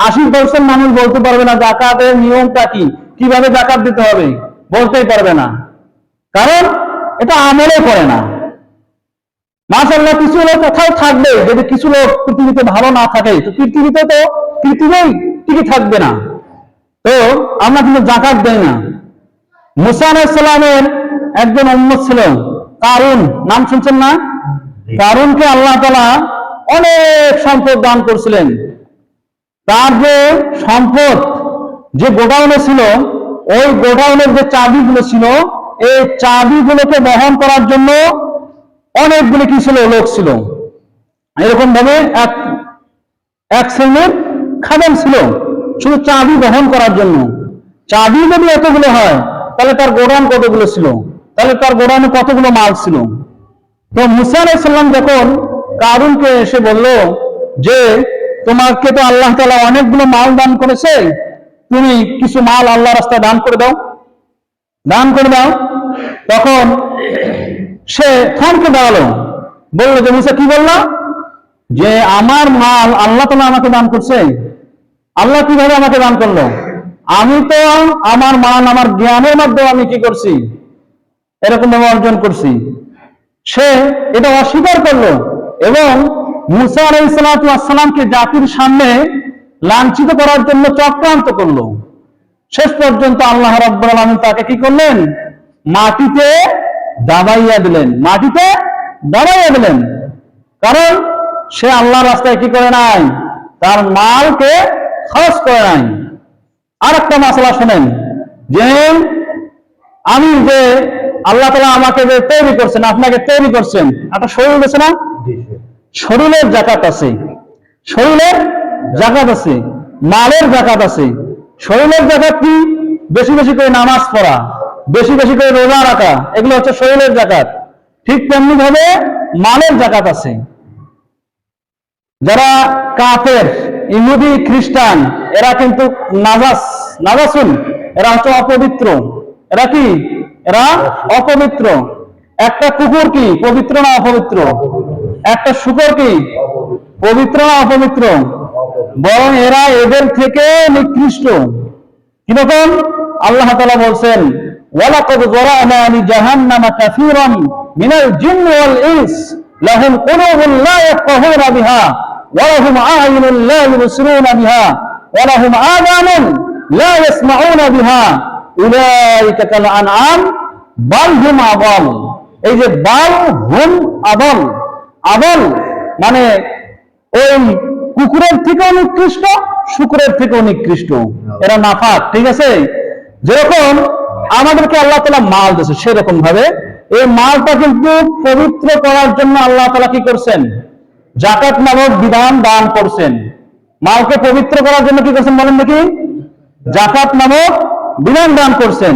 80% মানুষ বলতে পারবে না যাকাতের নিয়মটা কি, কিভাবে যাকাত দিতে হবে, বলতেই পারবে না, কারণ এটা আমলে করে না। মাশাআল্লাহ কিছু লোক কোথাও থাকবে, যদি কিছু লোক পৃথিবীতে ভালো না থাকে তো পৃথিবীতে তো পৃথিবী টিকে থাকবে না। তো আমরা কিন্তু যাকাত দেই না। মুসা আলাইহিস সালামের একজন উম্মত ছিল কারুন, নাম শুনছেন না? কারুনকে আল্লাহ তাআলা অনেক সম্পদ দান করছিলেন। তার যে সম্পদ, যে গোডাউনে ছিল, ওই গোডাউনের যে চাবিগুলো ছিল, এই চাবিগুলোকে বহন করার জন্য অনেকগুলো কি ছিল, লোক ছিল। এরকম ভাবে এক শ্রেণীর খাদেম ছিল শুধু চাবি বহন করার জন্য। চাবি যদি এতগুলো হয় তাহলে তার গোডাউন কতগুলো ছিল, তাহলে তার গোডাউনে কতগুলো মাল ছিল। তো মুসা আলাইহিস সালাম যখন কারুনকে এসে বলল যে তোমাকে তো আল্লাহ তাআলা অনেকগুলো মাল দান করেছে, তুমি কিছু মাল আল্লাহর রাস্তায় দান করে দাও। তখন সে থমকে দাঁড়ালো, বললো যে মুসা কি বললা, যে আমার মাল আল্লাহ তাআলা আমাকে দান করছে? আল্লাহ কিভাবে আমাকে দান করলো? আমি তো আমার মাল আমার জ্ঞানের মাধ্যমে আমি কি করছি, এরকম ভাবে অর্জন করছি। সে এটা অস্বীকার করলো এবং মুসা আলাইহিস সালামকে জাতির সামনে লাঞ্ছিত করার জন্য চক্রান্ত করলো। শেষ পর্যন্ত আল্লাহ রাব্বুল আলামিন তাকে কি করলেন, মাটিতে দাবাইয়া দিলেন। কারণ সে আল্লাহর রাস্তায় কি করে নাই, তার মালকে খরচ করে নাই। আর একটা মাসলা শোনেন, যে আমি যে আল্লাহ তাআলা আমাকে যে তৈরি করছেন, আপনাকে তৈরি করছেন, একটা শরীর আছে না, শরীরের যাকাত আছে, মালের যাকাত আছে। শরীরের যাকাত কি? বেশি বেশি করে নামাজ পড়া, বেশি বেশি করে রোজা রাখা, এগুলো হচ্ছে শরীরের যাকাত। ঠিক তেমনি ভাবে মালের যাকাত আছে। যারা কাফের, ইহুদি, খ্রিস্টান, এরা কিন্তু নাজাসুন, এরা হচ্ছে অপবিত্র। এরা কি? এরা অপবিত্র। একটা কুকুর কি পবিত্র না অপবিত্র? একটা শূকর কি পবিত্র না অপবিত্র? বরং এরা এদের থেকে নিকৃষ্ট। কিরকম? আল্লাহ তাআলা বলছেন, ওয়ালাকাদ যারানা লিজাহান্নামা কাসীরাম মিনাল জিন্নি ওয়াল ইনস লাহুম কুলুবুন লা ইয়াফকাহুনা বিহা ওয়া লাহুম আ'য়ুনুন লা ইবসিরুনা বিহা ওয়া লাহুম আযানুন লা ইয়াসমাউনা বিহা উলাইকা কাল আনআম বাল হুম আযাল। এই যে বাল হুম আযাল মানে ওই কুকুরের থেকেও নিকৃষ্ট, শূকরের থেকেও নিকৃষ্ট, এরা নাফাক। ঠিক আছে? যেরকম আমাদেরকে আল্লাহ তাআলা মাল দিয়েছে, সেরকম ভাবে এই মালটা কিন্তু পবিত্র করার জন্য আল্লাহ তাআলা কি করছেন, যাকাত নামক বিধান দান করছেন। মালকে পবিত্র করার জন্য কি করছেন বলেন দেখি? যাকাত নামক বিধান দান করছেন।